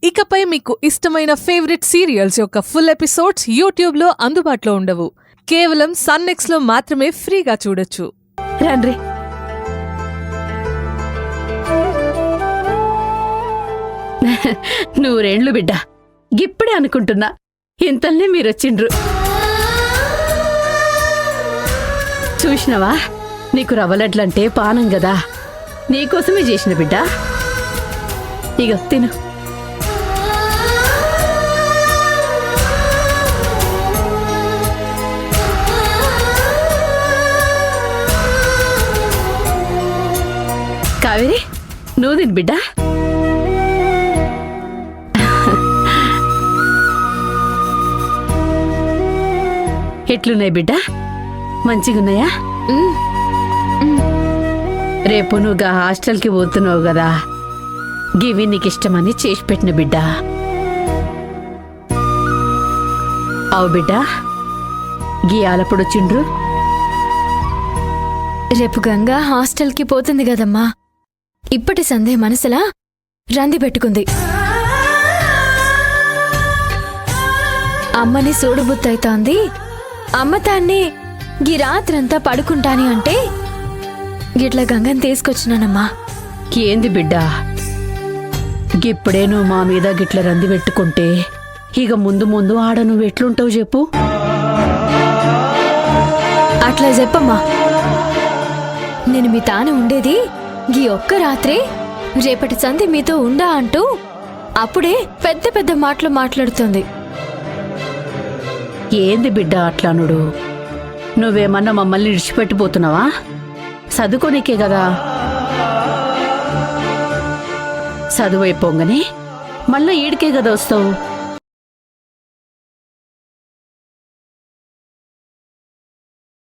ఇకపై మీకు ఇష్టమైన ఫేవరెట్ సీరియల్స్ యొక్క ఫుల్ ఎపిసోడ్స్ యూట్యూబ్లో అందుబాటులో ఉండవు. కేవలం సన్నెక్స్లో మాత్రమే ఫ్రీగా చూడొచ్చు. రండి. నూరేండ్లు బిడ్డ. ఇప్పుడే అనుకుంటున్నా ఇంతల్నే మీరొచ్చిండ్రు. చూసినవా, నీకు రవ్వలడ్లంటే పానం గదా, నీకోసమే చేసిన బిడ్డ. ఇగో తిను. కావేరి, నువ్వు తిను బిడ్డ. ఎట్లున్నాయి బిడ్డ? మంచిగున్నాయా? రేపు నువ్వుగా హాస్టల్కి పోతున్నావు కదా, గివి నీకిష్టమని చేసి పెట్టిన బిడ్డ. అవు బిడ్డ, గీయాలప్పుడొచ్చిండ్రు? రేపు గంగా హాస్టల్కి పోతుంది గదమ్మా. ఇప్పటి సందే మనసులా రంది పెట్టుకుంది. అమ్మని సూడుబుత్తైతోంది. అమ్మ తాన్ని గీ రాత్రంతా పడుకుంటాని అంటే గిట్ల గంగని తీసుకొచ్చినానమ్మా. ఏంది బిడ్డ, గిప్పుడే నువ్వు మా మీద గిట్ల రంది పెట్టుకుంటే ఇక ముందు ముందు ఆడ నువ్వెట్లుంటావు చెప్పు? అట్లా చెప్పమ్మా. నేను మీ తాను ఉండేది గీ ఒక్క రాత్రే, రేపటి సంధి మీతో ఉండా అంటూ అప్పుడే పెద్ద పెద్ద మాటలు మాట్లాడుతుంది. ఏంది బిడ్డ అట్లానుడు? నువ్వేమన్నా మమ్మల్ని విడిచిపెట్టిపోతున్నావా? చదువుకోనికే కదా. చదువైపోగానే మళ్ళా ఈడికే కదా వస్తావు.